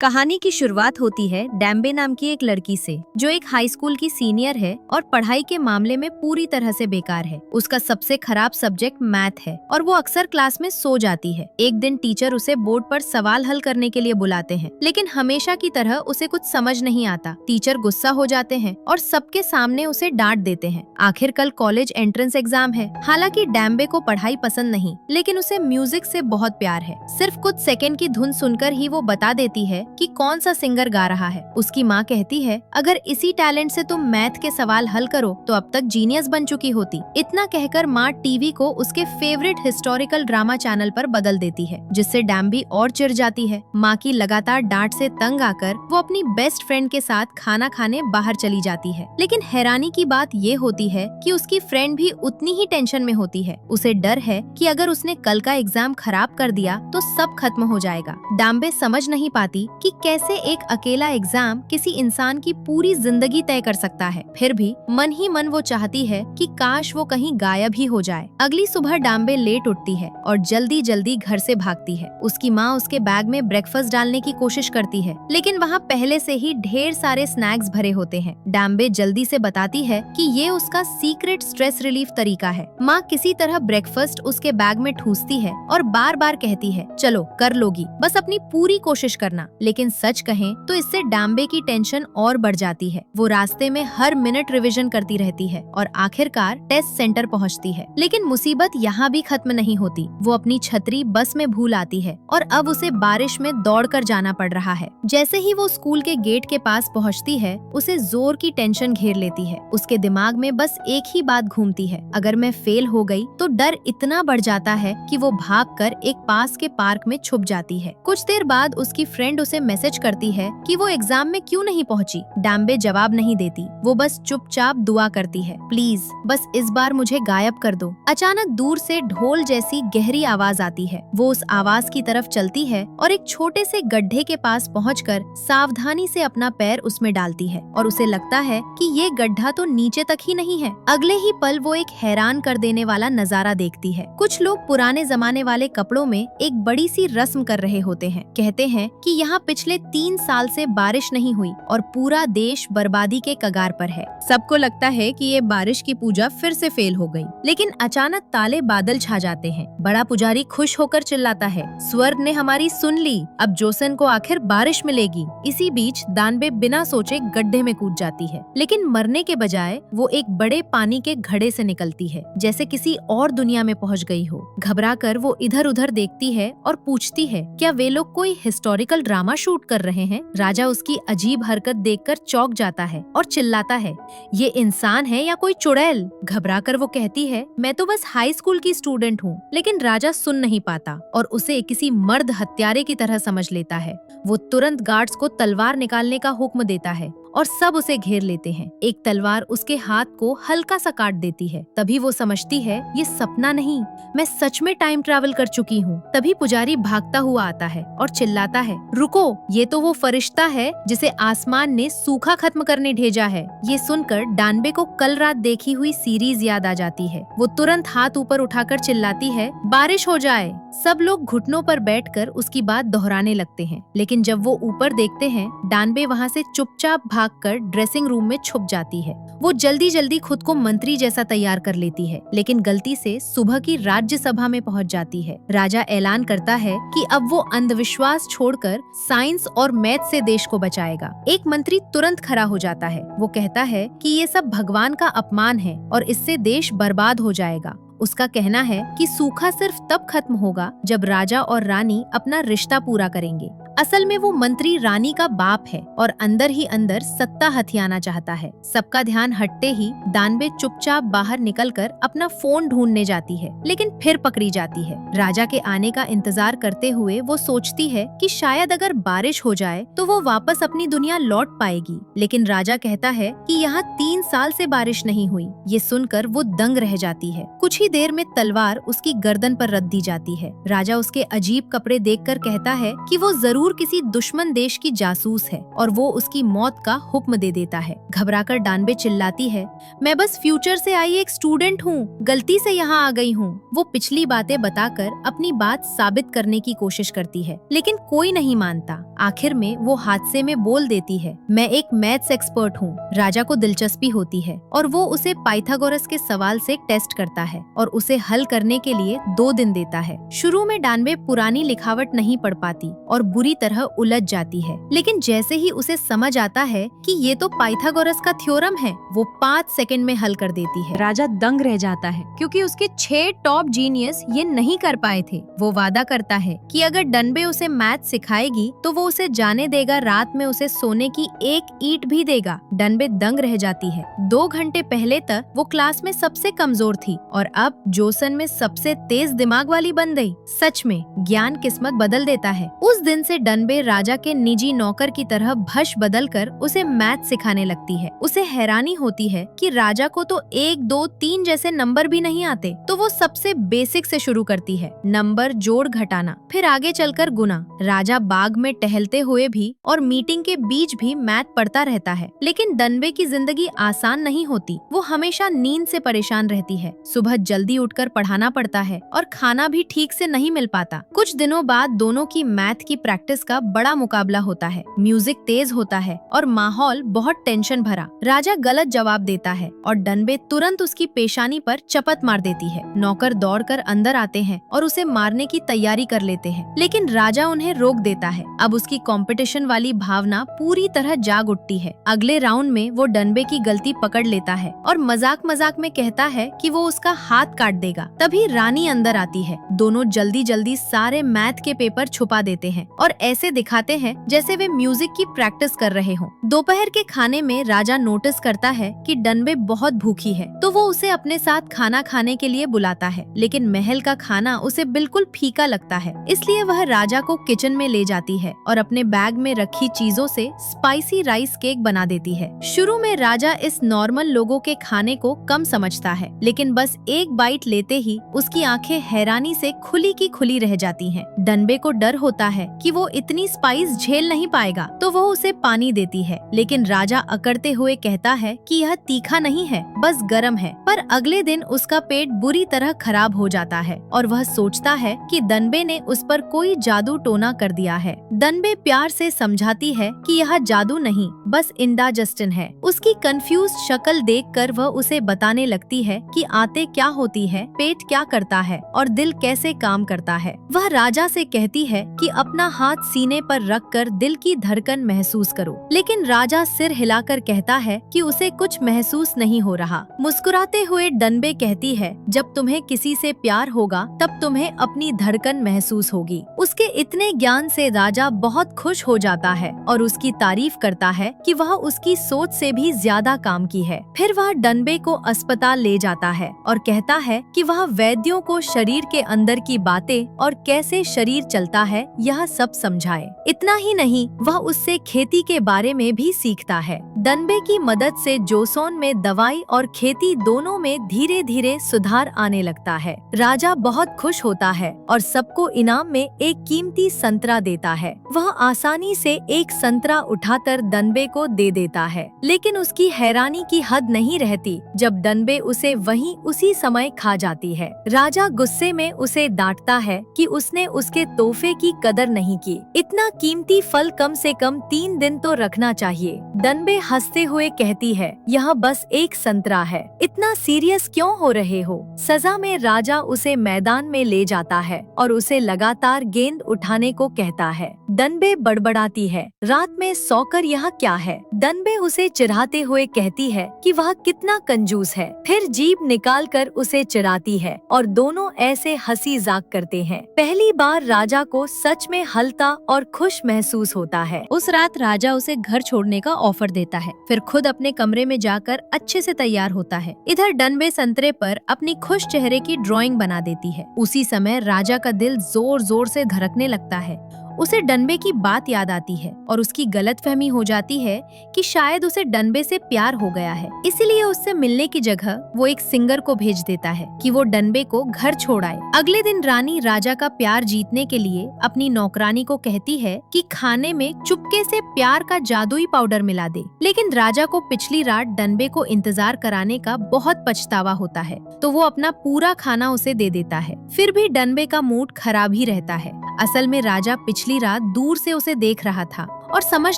कहानी की शुरुआत होती है डैम्बे नाम की एक लड़की से, जो एक हाई स्कूल की सीनियर है और पढ़ाई के मामले में पूरी तरह से बेकार है। उसका सबसे खराब सब्जेक्ट मैथ है और वो अक्सर क्लास में सो जाती है। एक दिन टीचर उसे बोर्ड पर सवाल हल करने के लिए बुलाते हैं, लेकिन हमेशा की तरह उसे कुछ समझ नहीं आता। टीचर गुस्सा हो जाते हैं और सबके सामने उसे डांट देते हैं। आखिर कल कॉलेज एंट्रेंस एग्जाम है। हालांकि डैम्बे को पढ़ाई पसंद नहीं, लेकिन उसे म्यूजिक से बहुत प्यार है। सिर्फ कुछ सेकंड की धुन सुनकर ही वो बता देती है कि कौन सा सिंगर गा रहा है। उसकी माँ कहती है, अगर इसी टैलेंट से तुम मैथ के सवाल हल करो तो अब तक जीनियस बन चुकी होती। इतना कहकर माँ टीवी को उसके फेवरेट हिस्टोरिकल ड्रामा चैनल पर बदल देती है, जिससे डैम्बी और चिढ़ जाती है। माँ की लगातार डांट से तंग आकर वो अपनी बेस्ट फ्रेंड के साथ खाना खाने बाहर चली जाती है। लेकिन हैरानी की बात ये होती है कि उसकी फ्रेंड भी उतनी ही टेंशन में होती है। उसे डर है कि अगर उसने कल का एग्जाम खराब कर दिया तो सब खत्म हो जाएगा। डैम्बे समझ नहीं पाती कि कैसे एक अकेला एग्जाम किसी इंसान की पूरी जिंदगी तय कर सकता है। फिर भी मन ही मन वो चाहती है कि काश वो कहीं गायब ही हो जाए। अगली सुबह डैम्बे लेट उठती है और जल्दी जल्दी घर से भागती है। उसकी माँ उसके बैग में ब्रेकफास्ट डालने की कोशिश करती है, लेकिन वहाँ पहले से ही ढेर सारे स्नैक्स भरे होते हैं। डैम्बे जल्दी से बताती है कि ये उसका सीक्रेट स्ट्रेस रिलीफ तरीका है। माँ किसी तरह ब्रेकफास्ट उसके बैग में ठूसती है और बार बार कहती है, चलो कर लोगी, बस अपनी पूरी कोशिश करना। लेकिन सच कहें तो इससे डैम्बे की टेंशन और बढ़ जाती है। वो रास्ते में हर मिनट रिवीजन करती रहती है और आखिरकार टेस्ट सेंटर पहुंचती है। लेकिन मुसीबत यहाँ भी खत्म नहीं होती। वो अपनी छतरी बस में भूल आती है और अब उसे बारिश में दौड़कर जाना पड़ रहा है। जैसे ही वो स्कूल के गेट के पास पहुंचती है, उसे जोर की टेंशन घेर लेती है। उसके दिमाग में बस एक ही बात घूमती है, अगर मैं फेल हो गई तो डर इतना बढ़ जाता है कि वो भागकर एक पास के पार्क में छुप जाती है। कुछ देर बाद उसकी फ्रेंड उसे मैसेज करती है कि वो एग्जाम में क्यों नहीं पहुंची। डैम्बे जवाब नहीं देती, वो बस चुपचाप दुआ करती है, प्लीज बस इस बार मुझे गायब कर दो। अचानक दूर से ढोल जैसी गहरी आवाज आती है। वो उस आवाज की तरफ चलती है और एक छोटे से गड्ढे के पास पहुंचकर सावधानी से अपना पैर उसमें डालती है और उसे लगता है कि ये गड्ढा तो नीचे तक ही नहीं है। अगले ही पल वो एक हैरान कर देने वाला नजारा देखती है। कुछ लोग पुराने जमाने वाले कपड़ों में एक बड़ी सी रस्म कर रहे होते हैं। कहते हैं कि यहाँ पिछले 3 साल से बारिश नहीं हुई और पूरा देश बर्बादी के कगार पर है। सबको लगता है कि ये बारिश की पूजा फिर से फेल हो गई। लेकिन अचानक काले बादल छा जाते हैं। बड़ा पुजारी खुश होकर चिल्लाता है, स्वर्ग ने हमारी सुन ली, अब जोसन को आखिर बारिश मिलेगी। इसी बीच दानबे बिना सोचे गड्ढे में कूद जाती है, लेकिन मरने के बजाय वो एक बड़े पानी के घड़े से निकलती है, जैसे किसी और दुनिया में पहुंच गई हो। घबराकर वो इधर उधर देखती है और पूछती है, क्या वे लोग कोई हिस्टोरिकल ड्रामा शूट कर रहे हैं? राजा उसकी अजीब हरकत देखकर चौंक जाता है और चिल्लाता है, ये इंसान है या कोई चुड़ैल? घबराकर वो कहती है, मैं तो बस हाई स्कूल की स्टूडेंट हूँ। लेकिन राजा सुन नहीं पाता और उसे किसी मर्द हत्यारे की तरह समझ लेता है। वो तुरंत गार्ड्स को तलवार निकालने का हुक्म देता है और सब उसे घेर लेते हैं। एक तलवार उसके हाथ को हल्का सा काट देती है। तभी वो समझती है, ये सपना नहीं, मैं सच में टाइम ट्रैवल कर चुकी हूँ। तभी पुजारी भागता हुआ आता है और चिल्लाता है, रुको, ये तो वो फरिश्ता है जिसे आसमान ने सूखा खत्म करने भेजा है। ये सुनकर डैम्बे को कल रात देखी हुई सीरीज याद आ जाती है। वो तुरंत हाथ ऊपर उठाकर चिल्लाती है, बारिश हो जाए। सब लोग घुटनों पर बैठकर उसकी बात दोहराने लगते हैं। लेकिन जब वो ऊपर देखते हैं, डैम्बे वहाँ से चुपचाप भागकर ड्रेसिंग रूम में छुप जाती है। वो जल्दी जल्दी खुद को मंत्री जैसा तैयार कर लेती है, लेकिन गलती से सुबह की राज्यसभा में पहुंच जाती है। राजा ऐलान करता है कि अब वो अंधविश्वास छोड़कर साइंस और मैथ से देश को बचाएगा। एक मंत्री तुरंत खड़ा हो जाता है। वो कहता है कि ये सब भगवान का अपमान है और इससे देश बर्बाद हो जाएगा। उसका कहना है कि सूखा सिर्फ तब खत्म होगा जब राजा और रानी अपना रिश्ता पूरा करेंगे। असल में वो मंत्री रानी का बाप है और अंदर ही अंदर सत्ता हथियाना चाहता है। सबका ध्यान हटते ही दानबे चुपचाप बाहर निकलकर अपना फोन ढूंढने जाती है, लेकिन फिर पकड़ी जाती है। राजा के आने का इंतजार करते हुए वो सोचती है कि शायद अगर बारिश हो जाए तो वो वापस अपनी दुनिया लौट पाएगी। लेकिन राजा कहता है कि यहाँ 3 साल से बारिश नहीं हुई। ये सुनकर वो दंग रह जाती है। कुछ ही देर में तलवार उसकी गर्दन पर रख दी जाती है। राजा उसके अजीब कपड़े देखकर कहता है कि वो जरूर जरूर किसी दुश्मन देश की जासूस है और वो उसकी मौत का हुक्म दे देता है। घबराकर डानबे चिल्लाती है, मैं बस फ्यूचर से आई एक स्टूडेंट हूँ, गलती से यहाँ आ गई हूँ। वो पिछली बातें बताकर अपनी बात साबित करने की कोशिश करती है, लेकिन कोई नहीं मानता। आखिर में वो हादसे में बोल देती है, मैं एक मैथ्स एक्सपर्ट हूँ। राजा को दिलचस्पी होती है और वो उसे पाइथागोरस के सवाल से टेस्ट करता है और उसे हल करने के लिए 2 दिन देता है। शुरू में डानबे पुरानी लिखावट नहीं पढ़ पाती और बुरी तरह उलझ जाती है, लेकिन जैसे ही उसे समझ आता है कि ये तो पाइथागोरस का थ्योरम है, वो 5 सेकंड में हल कर देती है। राजा दंग रह जाता है क्योंकि उसके 6 टॉप जीनियस ये नहीं कर पाए थे। वो वादा करता है कि अगर डानबे उसे मैथ सिखाएगी तो वो उसे जाने देगा, रात में उसे सोने की 1 ईंट भी देगा। डानबे दंग रह जाती है। 2 घंटे पहले तक वो क्लास में सबसे कमजोर थी और अब जोसन में सबसे तेज दिमाग वाली बन गई। सच में ज्ञान किस्मत बदल देता है। उस दिन से डानबे राजा के निजी नौकर की तरह भश बदलकर उसे मैथ सिखाने लगती है। उसे हैरानी होती है कि राजा को तो 1, 2, 3 जैसे नंबर भी नहीं आते, तो वो सबसे बेसिक से शुरू करती है, नंबर जोड़ घटाना, फिर आगे चलकर गुना। राजा बाग में टहलते हुए भी और मीटिंग के बीच भी मैथ पढ़ता रहता है, लेकिन डानबे की जिंदगी आसान नहीं होती। वो हमेशा नींद से परेशान रहती है, सुबह जल्दी उठकर पढ़ाना पड़ता है और खाना भी ठीक से नहीं मिल पाता। कुछ दिनों बाद दोनों की मैथ की प्रैक्टिस का बड़ा मुकाबला होता है। म्यूजिक तेज होता है और माहौल बहुत टेंशन भरा। राजा गलत जवाब देता है और डानबे तुरंत उसकी पेशानी पर चपत मार देती है। नौकर दौड़कर अंदर आते हैं और उसे मारने की तैयारी कर लेते हैं, लेकिन राजा उन्हें रोक देता है। अब उसकी कंपटीशन वाली भावना पूरी तरह जाग उठती है। अगले राउंड में वो डानबे की गलती पकड़ लेता है और मजाक मजाक में कहता है कि वो उसका हाथ काट देगा। तभी रानी अंदर आती है। दोनों जल्दी जल्दी सारे मैथ के पेपर छुपा देते हैं और ऐसे दिखाते हैं जैसे वे म्यूजिक की प्रैक्टिस कर रहे हों। दोपहर के खाने में राजा नोटिस करता है कि डानबे बहुत भूखी है, तो वो उसे अपने साथ खाना खाने के लिए बुलाता है, लेकिन महल का खाना उसे बिल्कुल फीका लगता है। इसलिए वह राजा को किचन में ले जाती है और अपने बैग में रखी चीजों से स्पाइसी राइस केक बना देती है। शुरू में राजा इस नॉर्मल लोगों के खाने को कम समझता है, लेकिन बस एक बाइट लेते ही उसकी आंखें हैरानी से खुली की खुली रह जाती हैं। डानबे को डर होता है कि वो इतनी स्पाइस झेल नहीं पाएगा, तो वो उसे पानी देती है, लेकिन राजा अकड़ते हुए कहता है कि यह तीखा नहीं है, बस गर्म है। पर अगले दिन उसका पेट बुरी तरह खराब हो जाता है और वह सोचता है कि डानबे ने उस पर कोई जादू टोना कर दिया है। डानबे प्यार से समझाती है कि यह जादू नहीं, बस इंडाइजेशन है। उसकी कंफ्यूज शक्ल देखकर वह उसे बताने लगती है कि आंतें क्या होती है, पेट क्या करता है और दिल कैसे काम करता है। वह राजा से कहती है कि अपना हाथ सीने पर रखकर दिल की धड़कन महसूस करो, लेकिन राजा सिर हिलाकर कहता है कि उसे कुछ महसूस नहीं हो रहा। मुस्कुराते हुए डानबे कहती है, जब तुम्हें किसी से प्यार होगा तब तुम्हें अपनी धड़कन महसूस होगी। उसके इतने ज्ञान से राजा बहुत खुश हो जाता है और उसकी तारीफ करता है कि वह उसकी सोच से भी ज्यादा काम की है। फिर वह डानबे को अस्पताल ले जाता है और कहता है कि वह वैद्यों को शरीर के अंदर की बातें और कैसे शरीर चलता है यह सब समझाए। इतना ही नहीं, वह उससे खेती के बारे में भी सीखता है। डानबे की मदद से जोसन में दवाई और खेती दोनों में धीरे धीरे सुधार आने लगता है। राजा बहुत खुश होता है और सबको इनाम में एक कीमती संतरा देता है। वह आसानी से एक संतरा उठाकर डानबे को दे देता है, लेकिन उसकी हैरानी की हद नहीं रहती जब डानबे उसे वहीं उसी समय खा जाती है। राजा गुस्से में उसे डांटता है कि उसने उसके तोहफे की कदर नहीं की। इतना कीमती फल कम से कम 3 दिन तो रखना चाहिए। डानबे हंसते हुए कहती है, यह बस एक संतरा है, इतना सीरियस क्यों हो रहे हो। सजा में राजा उसे मैदान में ले जाता है और उसे लगातार गेंद उठाने को कहता है। डानबे बड़बड़ाती है, रात में सोकर यहाँ क्या है। डानबे उसे चिढ़ाते हुए कहती है कि वह कितना कंजूस है, फिर जीभ निकालकर उसे चिढ़ाती है और दोनों ऐसे हंसी जाक करते हैं। पहली बार राजा को सच में हल्का और खुश महसूस होता है। उस रात राजा उसे घर छोड़ने का ऑफर देता है, फिर खुद अपने कमरे में जाकर अच्छे से तैयार होता है। इधर डानबे संतरे पर अपनी खुश चेहरे की ड्राइंग बना देती है। उसी समय राजा का दिल जोर जोर से धड़कने लगता है। उसे डनबे की बात याद आती है और उसकी गलतफहमी हो जाती है कि शायद उसे डनबे से प्यार हो गया है। इसीलिए उससे मिलने की जगह वो एक सिंगर को भेज देता है कि वो डनबे को घर छोड़ आए। अगले दिन रानी राजा का प्यार जीतने के लिए अपनी नौकरानी को कहती है कि खाने में चुपके से प्यार का जादुई पाउडर मिला दे, लेकिन राजा को पिछली रात डनबे को इंतजार कराने का बहुत पछतावा होता है, तो वो अपना पूरा खाना उसे दे देता है। फिर भी डनबे का मूड खराब ही रहता है। असल में राजा पिछली रात दूर से उसे देख रहा था और समझ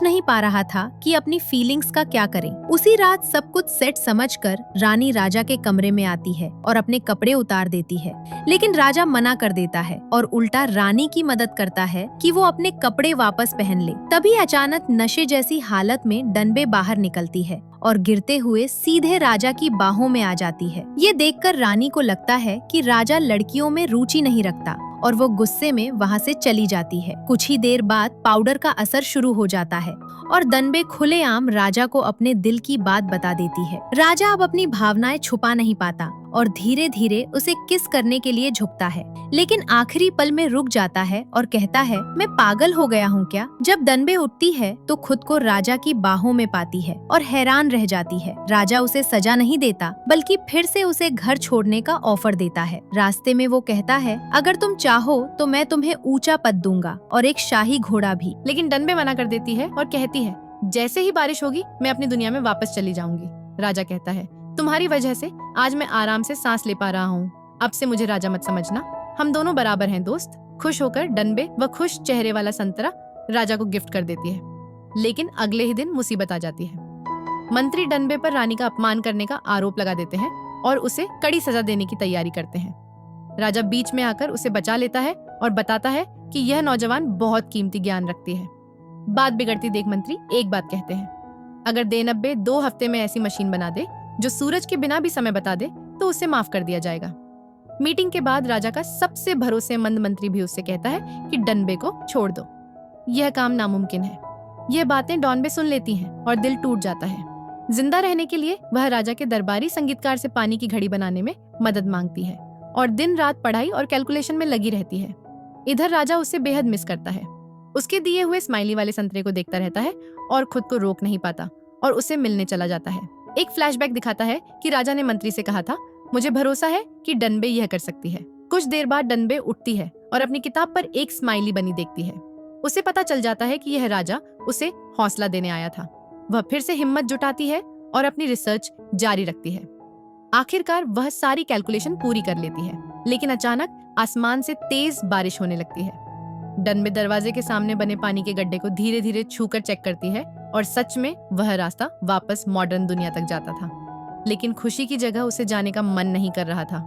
नहीं पा रहा था कि अपनी फीलिंग्स का क्या करें। उसी रात सब कुछ सेट समझकर रानी राजा के कमरे में आती है और अपने कपड़े उतार देती है, लेकिन राजा मना कर देता है और उल्टा रानी की मदद करता है कि वो अपने कपड़े वापस पहन ले। तभी अचानक नशे जैसी हालत में डनबे बाहर निकलती है और गिरते हुए सीधे राजा की बाहों में आ जाती है। ये देखकर रानी को लगता है कि राजा लड़कियों में रुचि नहीं रखता और वो गुस्से में वहाँ से चली जाती है। कुछ ही देर बाद पाउडर का असर शुरू हो जाता है और डनबे खुलेआम राजा को अपने दिल की बात बता देती है। राजा अब अपनी भावनाएं छुपा नहीं पाता और धीरे धीरे उसे किस करने के लिए झुकता है, लेकिन आखिरी पल में रुक जाता है और कहता है, मैं पागल हो गया हूँ क्या? जब डनबे उठती है तो खुद को राजा की बाहों में पाती है और हैरान रह जाती है। राजा उसे सजा नहीं देता बल्कि फिर से उसे घर छोड़ने का ऑफर देता है। रास्ते में वो कहता है, अगर तुम चाहो तो मैं तुम्हें ऊंचा पद दूंगा और एक शाही घोड़ा भी। लेकिन डनबे मना कर देती है और कहती है, जैसे ही बारिश होगी मैं अपनी दुनिया में वापस चली जाऊंगी। राजा कहता है, तुम्हारी वजह से आज मैं आराम से सांस ले पा रहा हूँ। अब से मुझे राजा मत समझना, हम दोनों बराबर हैं दोस्त। खुश होकर डनबे व खुश चेहरे वाला संतरा राजा को गिफ्ट कर देती है, लेकिन अगले ही दिन मुसीबत आ जाती है। मंत्री डनबे पर रानी का अपमान करने का आरोप लगा देते हैं और उसे कड़ी सजा देने की तैयारी करते हैं। राजा बीच में आकर उसे बचा लेता है और बताता है कि यह नौजवान बहुत कीमती ज्ञान रखती है। बात बिगड़ती देख मंत्री एक बात कहते हैं, अगर देनब्बे 2 हफ्ते में ऐसी मशीन बना दे जो सूरज के बिना भी समय बता दे तो उसे माफ कर दिया जाएगा। मीटिंग के बाद राजा का सबसे भरोसेमंद मंत्री भी उससे कहता है कि डनबे को छोड़ दो, यह काम नामुमकिन है। यह बातें डॉनबे सुन लेती हैं और दिल टूट जाता है। जिंदा रहने के लिए वह राजा के दरबारी संगीतकार से पानी की घड़ी बनाने में मदद मांगती है और दिन रात पढ़ाई और कैलकुलेशन में लगी रहती है। इधर राजा उसे बेहद मिस करता है। उसके दिए हुए स्माइली वाले संतरे को देखता रहता है और खुद को रोक नहीं पाता और उसे मिलने चला जाता है। एक फ्लैशबैक दिखाता है कि राजा ने मंत्री से कहा था, मुझे भरोसा है कि डनबे यह कर सकती है। कुछ देर बाद डनबे उठती है और अपनी किताब पर एक स्माइली बनी देखती है। उसे पता चल जाता है कि यह राजा उसे हौसला देने आया था। वह फिर से हिम्मत जुटाती है और अपनी रिसर्च जारी रखती है। आखिरकार वह सारी कैलकुलेशन पूरी कर लेती है, लेकिन अचानक आसमान से तेज बारिश होने लगती है। डनबे दरवाजे के सामने बने पानी के गड्ढे को धीरे धीरे छूकर चेक करती है और सच में वह रास्ता वापस मॉडर्न दुनिया तक जाता था। लेकिन खुशी की जगह उसे जाने का मन नहीं कर रहा था।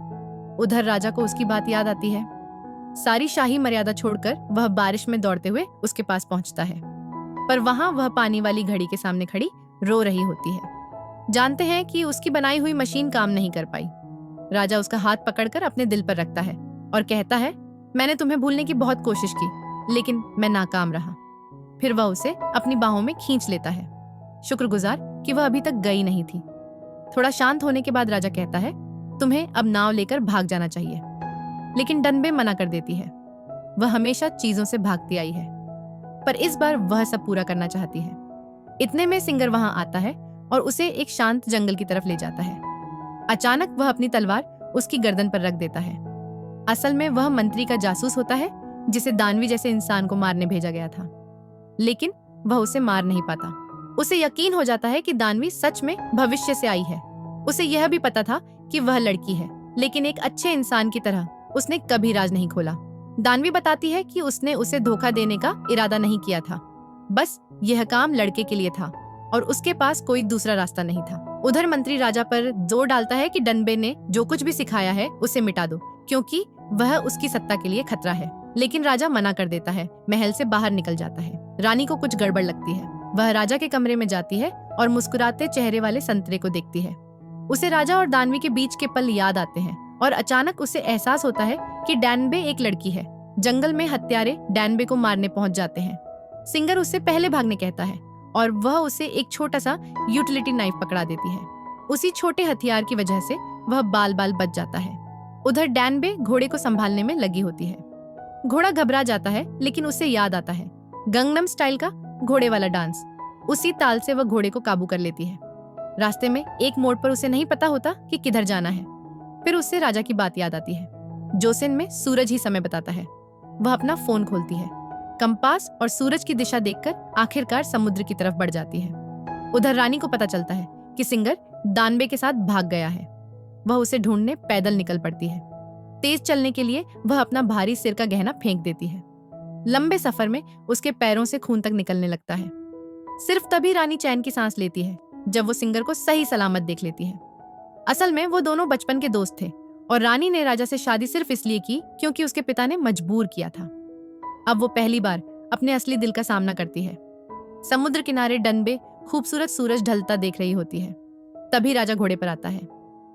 उधर राजा को उसकी बात याद आती है। सारी शाही मर्यादा छोड़कर वह बारिश में दौड़ते हुए उसके पास पहुंचता है, पर वहां वह पानी वाली घड़ी के सामने खड़ी रो रही होती है। जानते हैं कि उसकी बनाई हुई मशीन काम नहीं कर पाई। राजा उसका हाथ पकड़कर अपने दिल पर रखता है और कहता है, मैंने तुम्हें भूलने की बहुत कोशिश की, लेकिन मैं नाकाम रहा। फिर वह उसे अपनी बाहों में खींच लेता है, शुक्रगुजार कि वह अभी तक गई नहीं थी। थोड़ा शांत होने के बाद राजा कहता है, तुम्हें अब नाव लेकर भाग जाना चाहिए। लेकिन डनबे मना कर देती है। वह हमेशा चीजों से भागती आई है, पर इस बार वह सब पूरा करना चाहती है। इतने में सिंगर वहां आता है और उसे एक शांत जंगल की तरफ ले जाता है। अचानक वह अपनी तलवार उसकी गर्दन पर रख देता है। असल में वह मंत्री का जासूस होता है जिसे दानवी जैसे इंसान को मारने भेजा गया था, लेकिन वह उसे मार नहीं पाता। उसे यकीन हो जाता है कि दानवी सच में भविष्य से आई है। उसे यह भी पता था कि वह लड़की है, लेकिन एक अच्छे इंसान की तरह उसने कभी राज नहीं खोला। दानवी बताती है कि उसने उसे धोखा देने का इरादा नहीं किया था, बस यह काम लड़के के लिए था और उसके पास कोई दूसरा रास्ता नहीं था। उधर मंत्री राजा पर जोर डालता है कि डनबे ने जो कुछ भी सिखाया है उसे मिटा दो, क्योंकि वह उसकी सत्ता के लिए खतरा है। लेकिन राजा मना कर देता है, महल से बाहर निकल जाता है। रानी को कुछ गड़बड़ लगती है। वह राजा के कमरे में जाती है और मुस्कुराते चेहरे वाले संतरे को देखती है। उसे राजा और दानवी के बीच के पल याद आते हैं और अचानक उसे एहसास होता है कि डैनबे एक लड़की है। जंगल में हत्यारे डैनबे को मारने पहुंच जाते हैं। सिंगर उससे पहले भागने कहता है और वह उसे एक छोटा सा यूटिलिटी नाइफ पकड़ा देती है। उसी छोटे हथियार की वजह से वह बाल बाल बच जाता है। उधर डैनबे घोड़े को संभालने में लगी होती है। घोड़ा घबरा जाता है, लेकिन उसे याद आता है गंगनम स्टाइल का घोड़े वाला डांस। उसी ताल से वह घोड़े को काबू कर लेती है। रास्ते में एक मोड़ पर उसे नहीं पता होता कि किधर जाना है। फिर उससे राजा की बात याद आती है। जोसेन में सूरज ही समय बताता है। वह अपना फोन खोलती है, कंपास और सूरज की दिशा देखकर आखिरकार समुद्र की तरफ बढ़ जाती है। उधर रानी को पता चलता है कि सिंगर दानबे के साथ भाग गया है। वह उसे ढूंढने पैदल निकल पड़ती है। तेज चलने के लिए वह अपना भारी सिर का गहना फेंक देती है। लंबे सफर में उसके पैरों से खून तक निकलने लगता है। सिर्फ तभी रानी चैन की सांस लेती है जब वो सिंगर को सही सलामत देख लेती है। असल में वो दोनों बचपन के दोस्त थे और रानी ने राजा से शादी सिर्फ इसलिए की क्योंकि उसके पिता ने मजबूर किया था। अब वो पहली बार अपने असली दिल का सामना करती है। समुद्र किनारे डनबे खूबसूरत सूरज ढलता देख रही होती है। तभी राजा घोड़े पर आता है।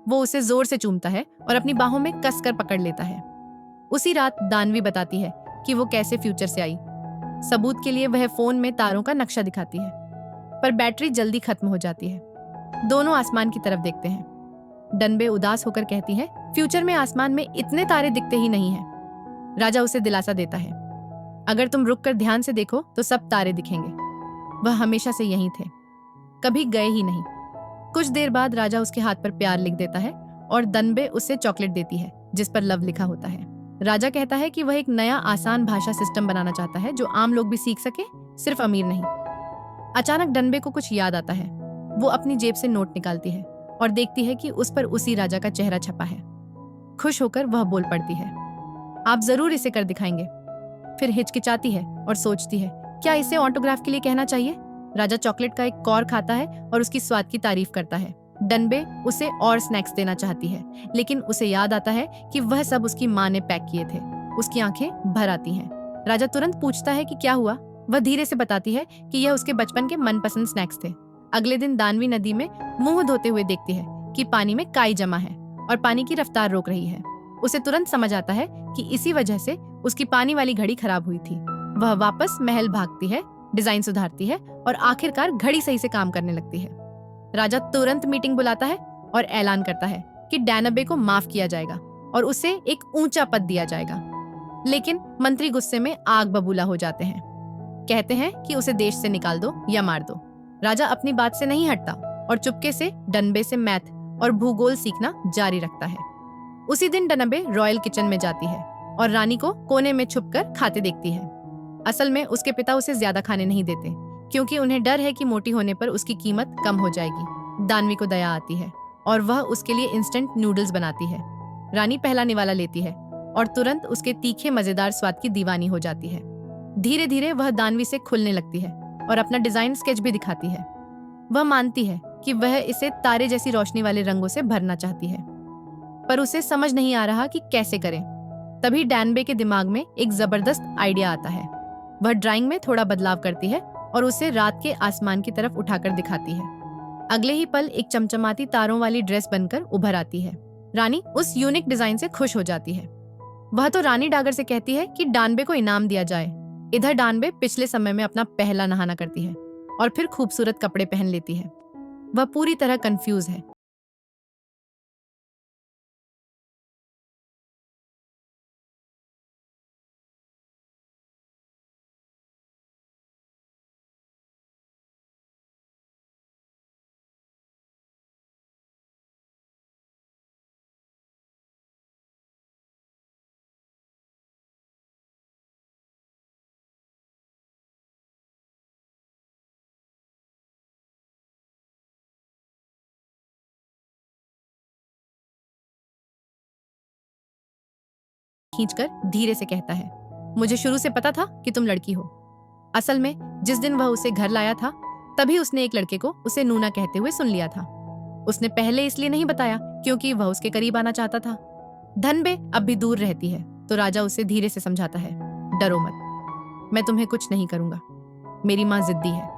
वो उसे जोर से चूमता है और अपनी बाहों में कसकर पकड़ लेता है। उसी रात दानवी बताती है कि वो कैसे फ्यूचर से आई। सबूत के लिए वह फोन में तारों का नक्शा दिखाती है, पर बैटरी जल्दी खत्म हो जाती है। दोनों आसमान की तरफ देखते हैं। डनबे उदास होकर कहती है, फ्यूचर में आसमान में इतने तारे दिखते ही नहीं हैं। राजा उसे दिलासा देता है, अगर तुम रुककर ध्यान से देखो तो सब तारे दिखेंगे। वह हमेशा से यहीं थे, कभी गए ही नहीं। कुछ देर बाद राजा उसके हाथ पर प्यार लिख देता है और दनबे उसे चॉकलेट देती है जिस पर लव लिखा होता है। राजा कहता है कि वह एक नया आसान भाषा सिस्टम बनाना चाहता है जो आम लोग भी सीख सके, सिर्फ अमीर नहीं। अचानक डनबे को कुछ याद आता है। वो अपनी जेब से नोट निकालती है और देखती है कि उस पर उसी राजा का चेहरा छपा है। खुश होकर वह बोल पड़ती है, आप जरूर इसे कर दिखाएंगे। फिर हिचकिचाती है और सोचती है, क्या इसे ऑटोग्राफ के लिए कहना चाहिए। राजा चॉकलेट का एक कौर खाता है और उसकी स्वाद की तारीफ करता है। डनबे उसे और स्नैक्स देना चाहती है, लेकिन उसे याद आता है कि वह सब उसकी माँ ने पैक किए थे। उसकी आंखें भर आती हैं। राजा तुरंत पूछता है कि क्या हुआ। वह धीरे से बताती है कि यह उसके बचपन के मनपसंद स्नैक्स थे। अगले दिन दानवी नदी में मुंह धोते हुए देखती है कि पानी में काई जमा है और पानी की रफ्तार रोक रही है। उसे तुरंत समझ आता है कि इसी वजह से उसकी पानी वाली घड़ी खराब हुई थी। वह वापस महल भागती है, डिजाइन सुधारती है और आखिरकार घड़ी सही से काम करने लगती है। राजा तुरंत मीटिंग बुलाता है और ऐलान करता है कि डैनबे को माफ किया जाएगा और उसे एक ऊंचा पद दिया जाएगा। लेकिन मंत्री गुस्से में आग बबूला हो जाते हैं। कहते हैं कि उसे देश से निकाल दो या मार दो। राजा अपनी बात से नहीं हटता और चुपके से डनबे से मैथ और भूगोल सीखना जारी रखता है। उसी दिन डनबे रॉयल किचन में जाती है और रानी को कोने में छुपकर खाते देखती है। असल में उसके पिता उसे ज्यादा खाने नहीं देते क्योंकि उन्हें डर है कि मोटी होने पर उसकी कीमत कम हो जाएगी। दानवी को दया आती है और वह उसके लिए इंस्टेंट नूडल्स बनाती है। रानी पहला निवाला लेती है और तुरंत उसके तीखे मजेदार स्वाद की दीवानी हो जाती है। धीरे धीरे वह दानवी से खुलने लगती है और अपना डिजाइन स्केच भी दिखाती है। वह मानती है कि वह इसे तारे जैसी रोशनी वाले रंगों से भरना चाहती है, पर उसे समझ नहीं आ रहा कि कैसे करें। तभी डैनबे के दिमाग में एक जबरदस्त आइडिया आता है। वह ड्राइंग में थोड़ा बदलाव करती है और उसे रात के आसमान की तरफ उठाकर दिखाती है। अगले ही पल एक चमचमाती तारों वाली ड्रेस बनकर उभर आती है। रानी उस यूनिक डिजाइन से खुश हो जाती है। वह तो रानी डागर से कहती है कि डानबे को इनाम दिया जाए। इधर डानबे पिछले समय में अपना पहला नहाना करती है और फिर खूबसूरत कपड़े पहन लेती है। वह पूरी तरह कंफ्यूज है। खींचकर धीरे से कहता है, मुझे शुरू से पता था कि तुम लड़की हो। असल में जिस दिन वह उसे घर लाया था तभी उसने एक लड़के को उसे नूना कहते हुए सुन लिया था। उसने पहले इसलिए नहीं बताया क्योंकि वह उसके करीब आना चाहता था। धनबे अब भी दूर रहती है तो राजा उसे धीरे से समझाता है, डरो मत, मैं तुम्हें कुछ नहीं करूंगा। मेरी माँ जिद्दी है,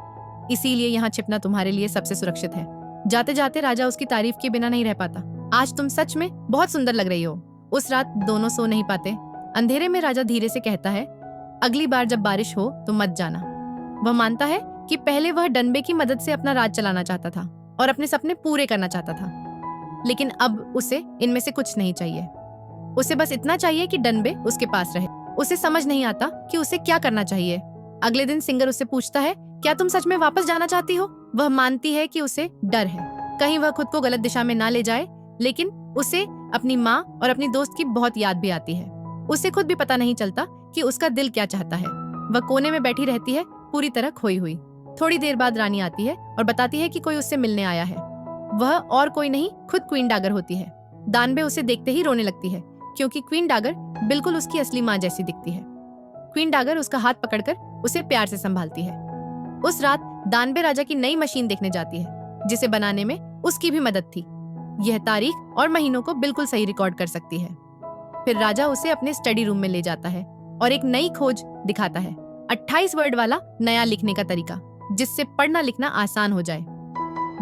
इसीलिए यहाँ छिपना तुम्हारे लिए सबसे सुरक्षित है। जाते जाते राजा उसकी तारीफ के बिना नहीं रह पाता। आज तुम सच में बहुत सुंदर लग रही हो। उस रात दोनों सो नहीं पाते। अंधेरे में राजा धीरे से कहता है, अगली बार जब बारिश हो तो मत जाना। वह मानता है कि पहले वह डनबे की मदद से अपना राज चलाना चाहता था और अपने सपने पूरे करना चाहता था, लेकिन अब उसे इनमें से कुछ नहीं चाहिए। उसे बस इतना चाहिए कि डनबे उसके पास रहे। उसे समझ नहीं आता कि उसे क्या करना चाहिए। अगले दिन सिंगर उससे पूछता है, क्या तुम सच में वापस जाना चाहती हो? वह मानती है कि उसे डर है, कहीं वह खुद को गलत दिशा में ना ले जाए, लेकिन उसे अपनी माँ और अपनी दोस्त की बहुत याद भी आती है। उसे खुद भी पता नहीं चलता कि उसका दिल क्या चाहता है। वह कोने में बैठी रहती है, पूरी तरह खोई हुई। थोड़ी देर बाद रानी आती है और बताती है कि कोई उससे मिलने आया है। वह और कोई नहीं, खुद क्वीन डागर होती है। दानबे उसे देखते ही रोने लगती है, क्योंकि क्वीन डागर बिल्कुल उसकी असली माँ जैसी दिखती है। क्वीन डागर उसका हाथ पकड़कर उसे प्यार से संभालती है। उस रात दानबे राजा की नई मशीन देखने जाती है, जिसे बनाने में उसकी भी मदद थी। यह तारीख और महीनों को बिल्कुल सही रिकॉर्ड कर सकती है। फिर राजा उसे अपने स्टडी रूम में ले जाता है और एक नई खोज दिखाता है, 28 वर्ड वाला नया लिखने का तरीका, जिससे पढ़ना लिखना आसान हो जाए।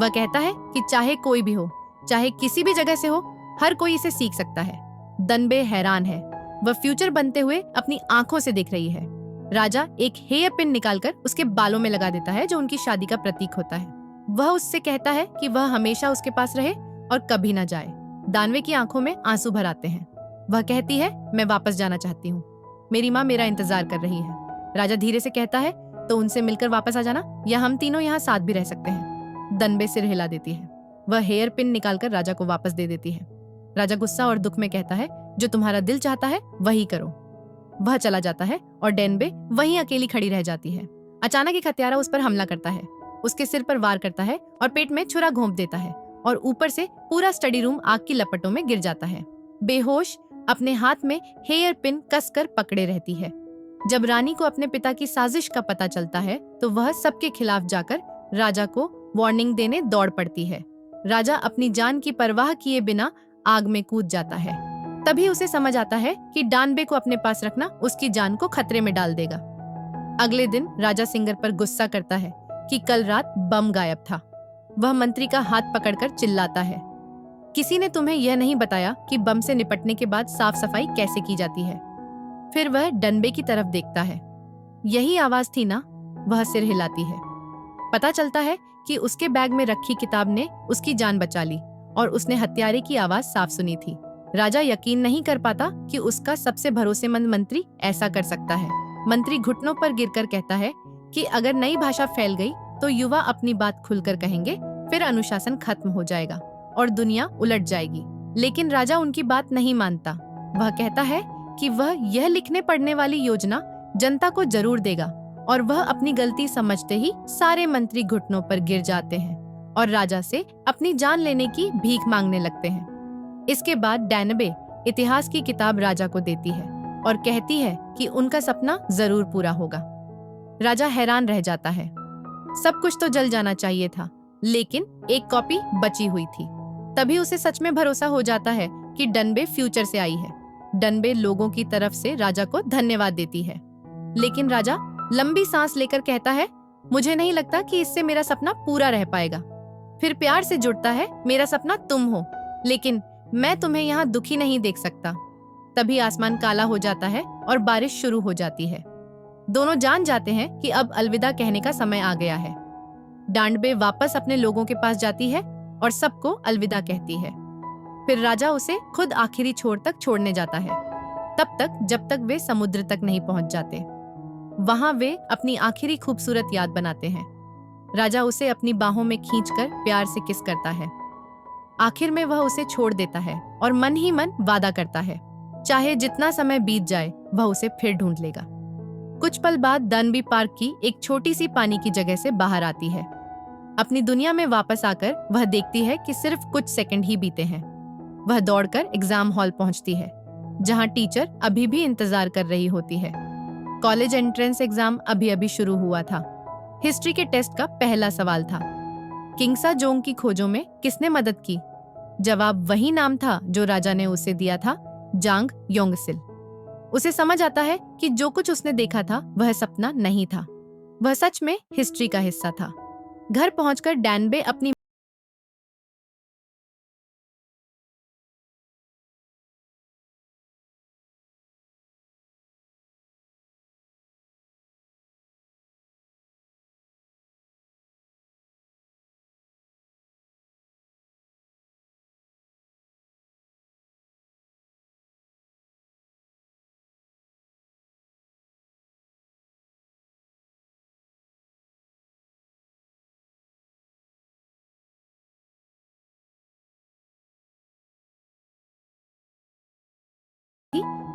वह कहता है कि चाहे कोई भी हो, चाहे किसी भी जगह से हो, हर कोई इसे सीख सकता है। दानबे हैरान है। वह फ्यूचर बनते हुए अपनी आंखों से देख रही है। राजा एक हेयर पिन निकालकर उसके बालों में लगा देता है, जो उनकी शादी का प्रतीक होता है। वह उससे कहता है कि वह हमेशा उसके पास रहे और कभी न जाए। दानवे की आंखों में आंसू भर आते हैं। वह कहती है, मैं वापस जाना चाहती हूँ, मेरी माँ मेरा इंतजार कर रही है। राजा धीरे से कहता है, तो उनसे मिलकर वापस आ जाना, या हम तीनों यहाँ साथ भी रह सकते हैं। दानबे सिर हिला देती है। वह हेयर पिन निकालकर राजा को वापस दे देती है। राजा गुस्सा और दुख में कहता है, जो तुम्हारा दिल चाहता है वही करो। वह चला जाता है और दानबे वहीं अकेली खड़ी रह जाती है। अचानक एक हत्यारा उस पर हमला करता है, उसके सिर पर वार करता है और पेट में छुरा घोंप देता है, और ऊपर से पूरा स्टडी रूम आग की लपटों में गिर जाता है। बेहोश अपने हाथ में हेयर पिन कसकर पकड़े रहती है। जब रानी को अपने पिता की साजिश का पता चलता है, तो वह सबके खिलाफ जाकर राजा को वार्निंग देने दौड़ पड़ती है। राजा अपनी जान की परवाह किए बिना आग में कूद जाता है। तभी उसे समझ आता है कि दानबे को अपने पास रखना उसकी जान को खतरे में डाल देगा। अगले दिन राजा सिंगर पर गुस्सा करता है कि कल रात बम गायब था। वह मंत्री का हाथ पकड़कर चिल्लाता है, किसी ने तुम्हें यह नहीं बताया कि बम से निपटने के बाद साफ सफाई कैसे की जाती है। फिर वह दानबे की तरफ देखता है। यही आवाज थी ना? वह सिर हिलाती है। पता चलता है कि उसके बैग में रखी किताब ने उसकी जान बचा ली और उसने हत्यारे की आवाज साफ सुनी थी। राजा यकीन नहीं कर पाता कि उसका सबसे भरोसेमंद मंत्री ऐसा कर सकता है। मंत्री घुटनों पर गिरकर कहता है कि अगर नई भाषा फैल गई तो युवा अपनी बात खुलकर कहेंगे, फिर अनुशासन खत्म हो जाएगा और दुनिया उलट जाएगी। लेकिन राजा उनकी बात नहीं मानता। वह कहता है कि वह यह लिखने पढ़ने वाली योजना जनता को जरूर देगा, और वह अपनी गलती समझते ही सारे मंत्री घुटनों पर गिर जाते हैं और राजा से अपनी जान लेने की भीख मांगने लगते हैं। इसके बाद दानबे इतिहास की किताब राजा को देती है और कहती है कि उनका सपना जरूर पूरा होगा। राजा हैरान रह जाता है। सब कुछ तो जल जाना चाहिए था, लेकिन एक कॉपी बची हुई थी। तभी उसे सच में भरोसा हो जाता है कि दानबे फ्यूचर से आई है। दानबे लोगों की तरफ से राजा को धन्यवाद देती है, लेकिन राजा लंबी सांस लेकर कहता है, मुझे नहीं लगता कि इससे मेरा सपना पूरा रह पाएगा। फिर प्यार से जुड़ता है, मेरा सपना तुम हो, लेकिन मैं तुम्हें यहाँ दुखी नहीं देख सकता। तभी आसमान काला हो जाता है और बारिश शुरू हो जाती है। दोनों जान जाते हैं कि अब अलविदा कहने का समय आ गया है। दानबे वापस अपने लोगों के पास जाती है और सबको अलविदा कहती है। फिर राजा उसे खुद आखिरी छोर तक छोड़ने जाता है, तब तक जब तक वे समुद्र तक नहीं पहुंच जाते। वहां वे अपनी आखिरी खूबसूरत याद बनाते हैं। राजा उसे अपनी बाहों में खींचकर प्यार से किस करता है। आखिर में वह उसे छोड़ देता है और मन ही मन वादा करता है, चाहे जितना समय बीत जाए वह उसे फिर ढूंढ लेगा। कुछ पल बाद दानबे पार्क की एक छोटी सी पानी की जगह से बाहर आती है। अपनी दुनिया में वापस आकर वह देखती है कि सिर्फ कुछ सेकंड ही बीते हैं। वह दौड़कर एग्जाम हॉल पहुंचती है, जहां टीचर अभी भी इंतजार कर रही होती है। कॉलेज एंट्रेंस एग्जाम अभी अभी शुरू हुआ था। हिस्ट्री के टेस्ट का पहला सवाल था, किंगसा जोंग की खोजों में किसने मदद की? जवाब वही नाम था जो राजा ने उसे दिया था, जांग योंगसिल। उसे समझ आता है कि जो कुछ उसने देखा था वह सपना नहीं था, वह सच में हिस्ट्री का हिस्सा था। घर पहुंचकर दानबे अपनी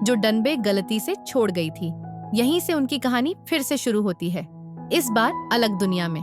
जो डनबे गलती से छोड़ गई थी। यहीं से उनकी कहानी फिर से शुरू होती है, इस बार अलग दुनिया में।